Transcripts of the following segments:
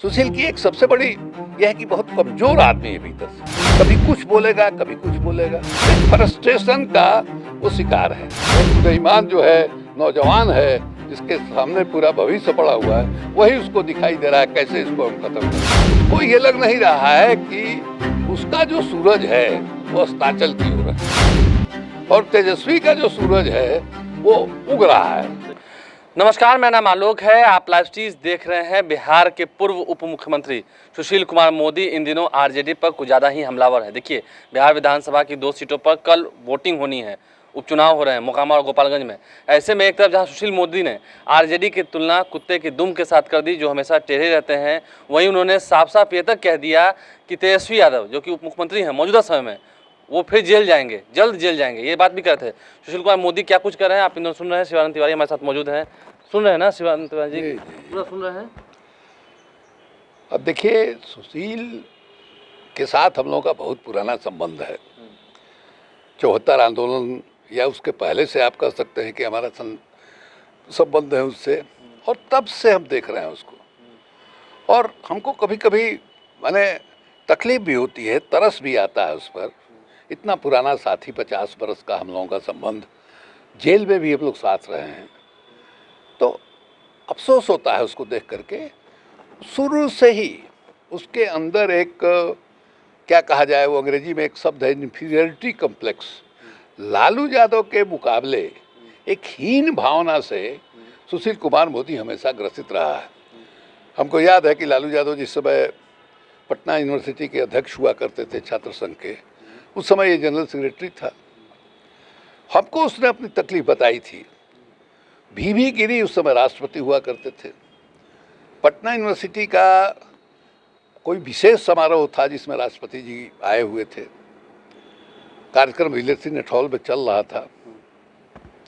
सुशील की एक सबसे बड़ी यह है कि बहुत कमजोर आदमी है भीतर से। कभी कुछ बोलेगा, कभी कुछ बोलेगा। फ्रस्ट्रेशन का वो शिकार है। सुलेमान जो है नौजवान है, जिसके सामने पूरा भविष्य पड़ा हुआ है, वही उसको दिखाई दे रहा है कैसे इसको हम खत्म करें। उसको ये लग नहीं रहा है कि उसका जो सूरज है वो अस्ताचल की ओर है और तेजस्वी का जो सूरज है वो उग रहा है। नमस्कार, मेरा नाम आलोक है। आप लाइव स्ट्रीज देख रहे हैं। बिहार के पूर्व उप मुख्यमंत्री सुशील कुमार मोदी इन दिनों आरजेडी पर कुछ ज़्यादा ही हमलावर है। देखिए, बिहार विधानसभा की 2 सीटों पर कल वोटिंग होनी है, उपचुनाव हो रहे हैं मोकामा और गोपालगंज में। ऐसे में एक तरफ जहां सुशील मोदी ने आरजेडी की तुलना कुत्ते की दुम के साथ कर दी, जो हमेशा टेढ़े रहते हैं, वहीं उन्होंने साफ साफ ये तक कह दिया कि तेजस्वी यादव, जो कि उप मुख्यमंत्री हैं मौजूदा समय में, वो फिर जेल जाएंगे, जल्द जेल जाएंगे। ये बात भी कहते हैं। सुशील कुमार मोदी क्या कुछ कर रहे हैं, आप इन दोनों सुन रहे हैं। शिवानंद तिवारी हमारे साथ मौजूद हैं। सुन रहे हैं ना शिवानंद तिवारी जी? पूरा सुन रहे हैं। अब देखिए, सुशील के साथ हम लोगों का बहुत पुराना संबंध है। 74 आंदोलन या उसके पहले से आप कह सकते हैं कि हमारा संबंध है उससे, और तब से हम देख रहे हैं उसको। और हमको कभी कभी माने तकलीफ भी होती है, तरस भी आता है उस पर। इतना पुराना साथी, 50 बरस का हम लोगों का संबंध, जेल में भी हम लोग साथ रहे हैं, तो अफसोस होता है उसको देख करके। शुरू से ही उसके अंदर एक क्या कहा जाए, वो अंग्रेजी में एक शब्द है, इन्फीरियरिटी कम्प्लेक्स। लालू यादव के मुकाबले एक हीन भावना से सुशील कुमार मोदी हमेशा ग्रसित रहा है। हमको याद है कि लालू यादव जिस समय पटना यूनिवर्सिटी के अध्यक्ष हुआ करते थे छात्र संघ के, उस समय ये जनरल सेक्रेटरी था। हमको उसने अपनी तकलीफ बताई थी। वीवी गिरी उस समय राष्ट्रपति हुआ करते थे। पटना यूनिवर्सिटी का कोई विशेष समारोह था जिसमें राष्ट्रपति जी आए हुए थे। कार्यक्रम व्हीलर सिनेट हॉल में चल रहा था।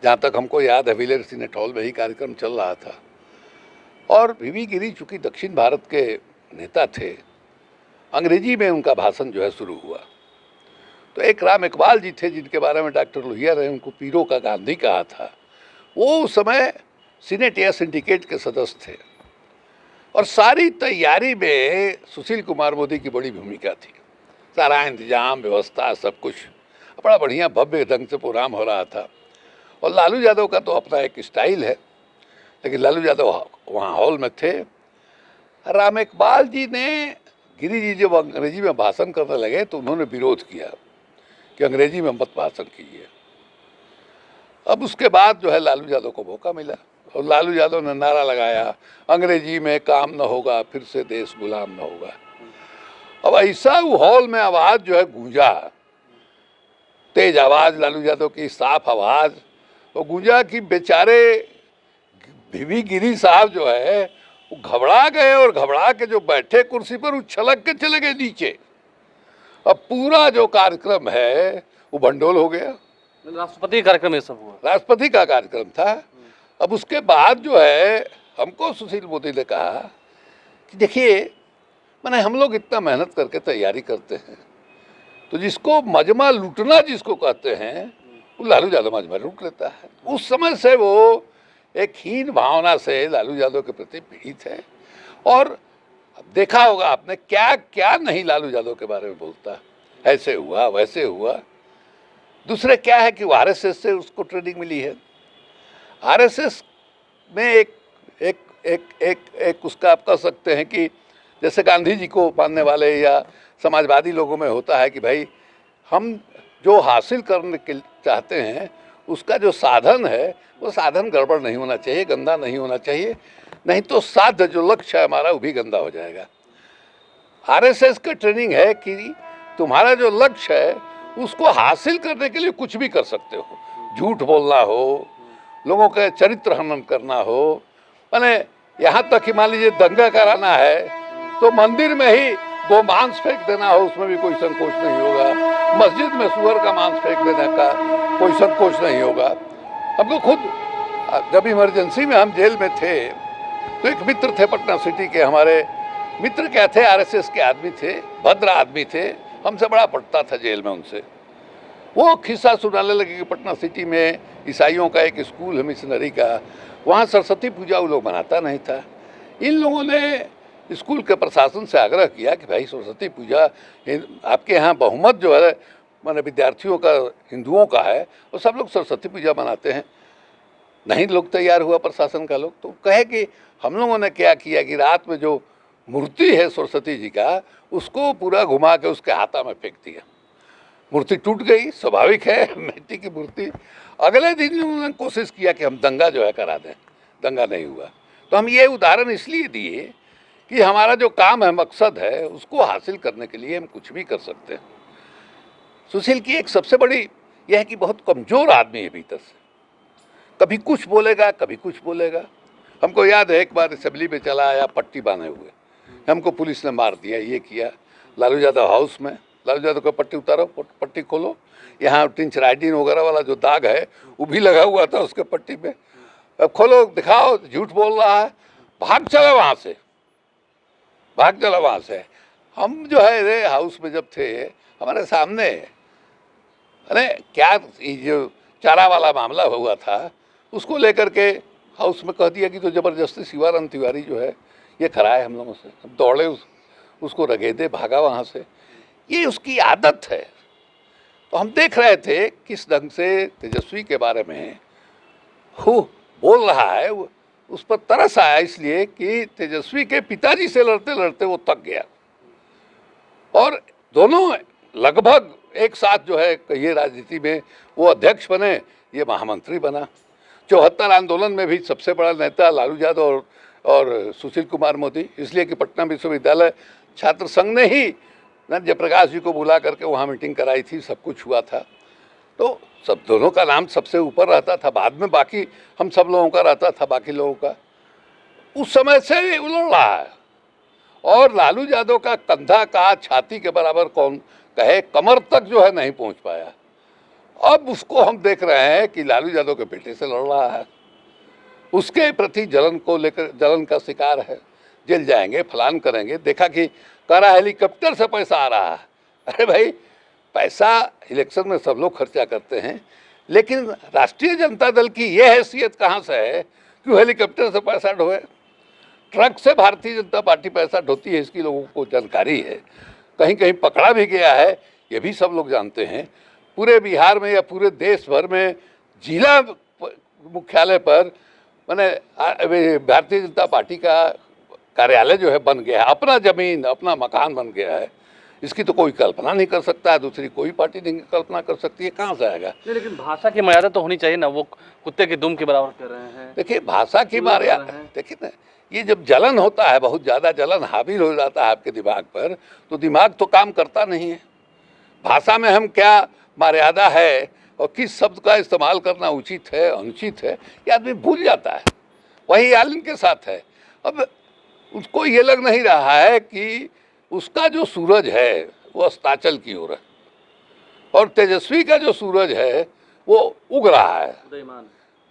जहाँ तक हमको याद है, व्हीलर सिनेट हॉल में ही कार्यक्रम चल रहा था। और वीवी गिरी चूँकि दक्षिण भारत के नेता थे, अंग्रेजी में उनका भाषण जो है शुरू हुआ। तो एक राम इकबाल जी थे, जिनके बारे में डॉक्टर लोहिया ने उनको पीरों का गांधी कहा था। वो उस समय सीनेट या सिंडिकेट के सदस्य थे, और सारी तैयारी में सुशील कुमार मोदी की बड़ी भूमिका थी। सारा इंतजाम, व्यवस्था, सब कुछ बड़ा बढ़िया भव्य ढंग से प्रोग्राम हो रहा था। और लालू यादव का तो अपना एक स्टाइल है, लेकिन लालू यादव वहाँ हॉल में थे। राम इकबाल जी ने, गिरी जी जब अंग्रेजी में भाषण करने लगे तो उन्होंने विरोध किया कि अंग्रेजी में मत भाषण कीजिए। अब उसके बाद जो है लालू यादव को मौका मिला, और लालू यादव ने नारा लगाया, अंग्रेजी में काम न होगा, फिर से देश गुलाम न होगा। अब ऐसा हॉल में आवाज़ जो है गूंजा, तेज आवाज़, लालू यादव की साफ आवाज़, वो गूंजा कि बेचारे वीवी गिरी साहब जो है वो घबरा गए, और घबरा के जो बैठे कुर्सी पर वो छलक के चले गए नीचे। अब पूरा जो कार्यक्रम है वो भंडोल हो गया। राष्ट्रपति कार्यक्रम ये सब हुआ, राष्ट्रपति का कार्यक्रम था। अब उसके बाद जो है हमको सुशील मोदी ने कहा कि देखिए, माने हम लोग इतना मेहनत करके तैयारी करते हैं, तो जिसको मजमा लूटना जिसको कहते हैं, वो लालू यादव मजमा लूट लेता है। उस समय से वो एक हीन भावना से लालू यादव के प्रति पीड़ित है। और देखा होगा आपने, क्या क्या नहीं लालू यादव के बारे में बोलता है, ऐसे हुआ वैसे हुआ। दूसरे क्या है कि आरएसएस से उसको ट्रेनिंग मिली है। आरएसएस में एक उसका आप कह सकते हैं कि जैसे गांधी जी को मानने वाले या समाजवादी लोगों में होता है कि भाई हम जो हासिल करने के चाहते हैं उसका जो साधन है वो साधन गड़बड़ नहीं होना चाहिए, गंदा नहीं होना चाहिए, नहीं तो साध्य जो लक्ष्य है हमारा वो भी गंदा हो जाएगा। आरएसएस का ट्रेनिंग है कि तुम्हारा जो लक्ष्य है उसको हासिल करने के लिए कुछ भी कर सकते हो। झूठ बोलना हो, लोगों के चरित्र हनन करना हो, माने यहाँ तक कि मान लीजिए दंगा कराना है तो मंदिर में ही गोमांस फेंक देना हो, उसमें भी कोई संकोच नहीं होगा। मस्जिद में सुअर का मांस फेंक देने का कोई संकोच नहीं होगा। हमको खुद, जब इमरजेंसी में हम जेल में थे तो एक मित्र थे पटना सिटी के, हमारे मित्र क्या थे, आरएसएस के आदमी थे, भद्र आदमी थे, हमसे बड़ा पड़ता था जेल में उनसे। वो खिस्सा सुनाने लगे कि पटना सिटी में ईसाइयों का एक स्कूल है मिशनरी का, वहाँ सरस्वती पूजा वो लोग मनाता नहीं था। इन लोगों ने स्कूल के प्रशासन से आग्रह किया कि भाई सरस्वती पूजा आपके यहाँ बहुमत जो है माने विद्यार्थियों का हिंदुओं का है और सब लोग सरस्वती पूजा मनाते हैं। नहीं लोग तैयार हुआ प्रशासन का लोग, तो कहे कि हम लोगों ने क्या किया कि रात में जो मूर्ति है सरस्वती जी का उसको पूरा घुमा के उसके हाथा में फेंक दिया। मूर्ति टूट गई, स्वाभाविक है, मिट्टी की मूर्ति। अगले दिन उन्होंने कोशिश किया कि हम दंगा जो है करा दें, दंगा नहीं हुआ। तो हम ये उदाहरण इसलिए दिए कि हमारा जो काम है, मकसद है, उसको हासिल करने के लिए हम कुछ भी कर सकते हैं। सुशील की एक सबसे बड़ी यह है कि बहुत कमज़ोर आदमी है भीतर से, कभी कुछ बोलेगा कभी कुछ बोलेगा। हमको याद है एक बार असेंबली में चला आया पट्टी बांधे हुए, हमको पुलिस ने मार दिया, ये किया। लालू यादव हाउस में, लालू यादव का पट्टी उतारो, पट्टी खोलो, यहाँ टिंचराइडिन वगैरह वाला जो दाग है वो भी लगा हुआ था उसके पट्टी पे। अब खोलो दिखाओ, झूठ बोल रहा है, भाग चला वहाँ से, भाग चला वहाँ से। हम जो है रे हाउस में जब थे, हमारे सामने अरे क्या ये जो चारा वाला मामला हुआ था उसको लेकर के हाउस में कह दिया कि तो ज़बरदस्ती शिवानंद तिवारी जो है ये कराए हम लोगों से। हम दौड़े उसको रगेदे, भागा वहाँ से। ये उसकी आदत है। तो हम देख रहे थे किस ढंग से तेजस्वी के बारे में वो बोल रहा है, उस पर तरस आया इसलिए कि तेजस्वी के पिताजी से लड़ते लड़ते वो थक गया और दोनों लगभग एक साथ जो है कहिए राजनीति में वो अध्यक्ष बने, ये महामंत्री बना। 74 आंदोलन में भी सबसे बड़ा नेता लालू यादव और सुशील कुमार मोदी, इसलिए कि पटना विश्वविद्यालय छात्र संघ ने ही जयप्रकाश जी को बुला करके वहाँ मीटिंग कराई थी, सब कुछ हुआ था। तो सब दोनों का नाम सबसे ऊपर रहता था, बाद में बाकी हम सब लोगों का रहता था, बाकी लोगों का। उस समय से उलझ रहा है और लालू यादव का कंधा का छाती के बराबर कौन कहे, कमर तक जो है नहीं पहुंच पाया। अब उसको हम देख रहे हैं कि लालू यादव के बेटे से लड़ रहा है, उसके प्रति जलन को लेकर जलन का शिकार है, जेल जाएंगे, फलान करेंगे। देखा कि कह रहा हेलीकॉप्टर से पैसा आ रहा है। अरे भाई, पैसा इलेक्शन में सब लोग खर्चा करते हैं, लेकिन राष्ट्रीय जनता दल की यह हैसियत कहाँ से है कि वो हेलीकॉप्टर से पैसा ढोए? ट्रक से भारतीय जनता पार्टी पैसा ढोती है, इसकी लोगों को जानकारी है। कहीं कहीं पकड़ा भी गया है, ये भी सब लोग जानते हैं। पूरे बिहार में या पूरे देश भर में जिला मुख्यालय पर माने भारतीय जनता पार्टी का कार्यालय जो है बन गया है, अपना ज़मीन अपना मकान बन गया है। इसकी तो कोई कल्पना नहीं कर सकता है, दूसरी कोई पार्टी नहीं कल्पना कर सकती है, कहाँ से आएगा? लेकिन भाषा की मर्यादा तो होनी चाहिए ना, वो कुत्ते के दुम के बराबर कर रहे हैं। देखिए भाषा की मर्यादा, देखिए ना, ये जब जलन होता है, बहुत ज़्यादा जलन हावी हो जाता है आपके दिमाग पर, तो दिमाग तो काम करता नहीं है। भाषा में हम क्या मर्यादा है और किस शब्द का इस्तेमाल करना उचित है अनुचित है, ये आदमी भूल जाता है। वही हाल इनके साथ है। अब उसको ये लग नहीं रहा है कि उसका जो सूरज है वो अस्ताचल की ओर है और तेजस्वी का जो सूरज है वो उग रहा है,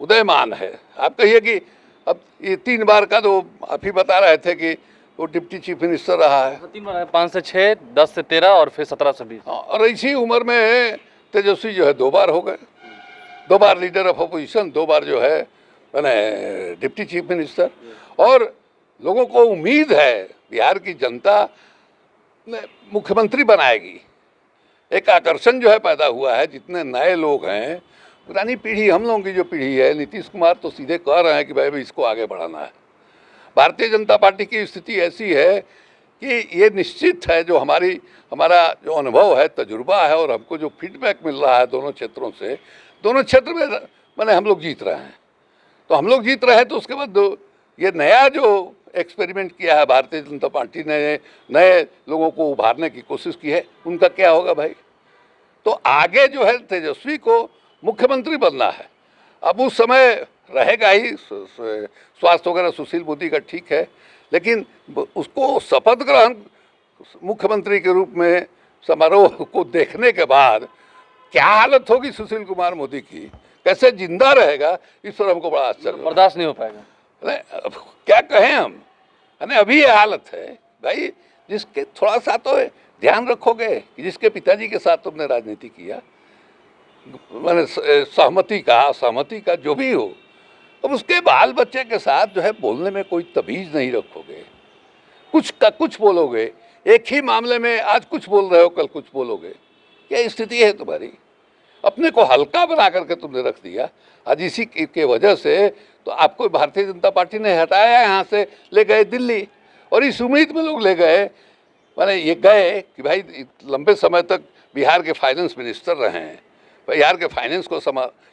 उदयमान है। आप कहिए कि अब ये 3 बार का, तो आप ही बता रहे थे कि वो डिप्टी चीफ मिनिस्टर रहा है। 3 बार, 5 से 6, 10 से 13 और फिर 17 से 20। और इसी उम्र में तेजस्वी जो है 2 बार हो गए, 2 बार लीडर ऑफ अपोजिशन, 2 बार जो है मैंने डिप्टी चीफ मिनिस्टर। और लोगों को उम्मीद है बिहार की जनता मुख्यमंत्री बनाएगी। एक आकर्षण जो है पैदा हुआ है, जितने नए लोग हैं, पुरानी पीढ़ी, हम लोगों की जो पीढ़ी है, नीतीश कुमार तो सीधे कह रहे हैं कि भाई इसको आगे बढ़ाना है। भारतीय जनता पार्टी की स्थिति ऐसी है कि ये निश्चित है, जो हमारा जो अनुभव है, तजुर्बा है और हमको जो फीडबैक मिल रहा है दोनों क्षेत्रों से, दोनों क्षेत्र में मैंने हम लोग जीत रहे हैं। तो हम लोग जीत रहे हैं, तो उसके बाद ये नया जो एक्सपेरिमेंट किया है भारतीय जनता पार्टी ने, नए लोगों को उभारने की कोशिश की है, उनका क्या होगा भाई? तो आगे जो है तेजस्वी को मुख्यमंत्री बनना है। अब उस समय रहेगा ही, स्वास्थ्य वगैरह सुशील मोदी का ठीक है, लेकिन उसको शपथ ग्रहण मुख्यमंत्री के रूप में समारोह को देखने के बाद क्या हालत होगी सुशील कुमार मोदी की, कैसे जिंदा रहेगा, इस पर हमको बड़ा आश्चर्य, बर्दाश्त नहीं हो पाएगा। अरे क्या कहें हम, अरे अभी ये हालत है भाई। जिसके थोड़ा सा तो ध्यान रखोगे कि जिसके पिताजी के साथ तुमने राजनीति किया, मैंने सहमति का असहमति का जो भी हो, अब उसके बाल बच्चे के साथ जो है बोलने में कोई तमीज़ नहीं रखोगे, कुछ का कुछ बोलोगे, एक ही मामले में आज कुछ बोल रहे हो कल कुछ बोलोगे, क्या स्थिति है तुम्हारी? अपने को हल्का बना करके तुमने रख दिया। आज इसी के वजह से तो आपको भारतीय जनता पार्टी ने हटाया, यहाँ से ले गए दिल्ली, और इस उम्मीद में लोग ले गए, माने ये गए कि भाई लंबे समय तक बिहार के फाइनेंस मिनिस्टर रहे हैं, बिहार के फाइनेंस को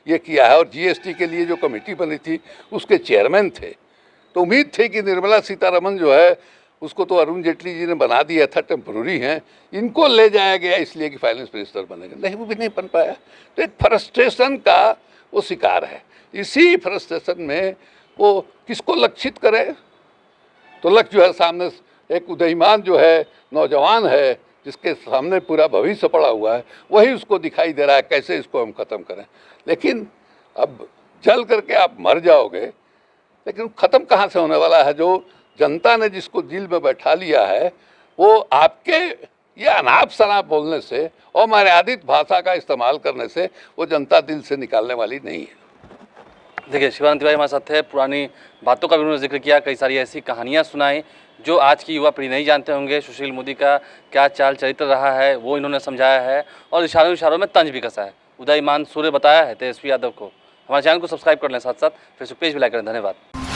ये किया है, और जीएसटी के लिए जो कमेटी बनी थी उसके चेयरमैन थे, तो उम्मीद थी कि निर्मला सीतारमन जो है उसको तो अरुण जेटली जी ने बना दिया था, टेम्प्रोरी हैं, इनको ले जाया गया इसलिए कि फाइनेंस मिनिस्टर बनेगा, नहीं वो भी नहीं बन पाया। तो एक फ्रस्ट्रेशन का वो शिकार है। इसी फ्रस्ट्रेशन में वो किसको लक्षित करे, तो लक्ष्य जो है सामने एक उदयमान जो है नौजवान है जिसके सामने पूरा भविष्य पड़ा हुआ है, वही उसको दिखाई दे रहा है कैसे इसको हम ख़त्म करें। लेकिन अब जल करके आप मर जाओगे, लेकिन ख़त्म कहाँ से होने वाला है? जो जनता ने जिसको दिल में बैठा लिया है वो आपके ये अनाप शनाप बोलने से और मर्यादित भाषा का इस्तेमाल करने से वो जनता दिल से निकालने वाली नहीं है। देखिए, शिवानंद तिवारी हमारे साथ है। पुरानी बातों का भी उन्होंने जिक्र किया, कई सारी ऐसी कहानियाँ सुनाई जो आज की युवा पीढ़ी नहीं जानते होंगे। सुशील मोदी का क्या चाल चरित्र रहा है वो इन्होंने समझाया है, और इशारों इशारों में तंज भी कसा है। उदयमान सूर्य बताया है तेजस्वी यादव को। हमारे चैनल को सब्सक्राइब कर लें, साथ साथ फेसबुक पेज भी लाइक करें। धन्यवाद।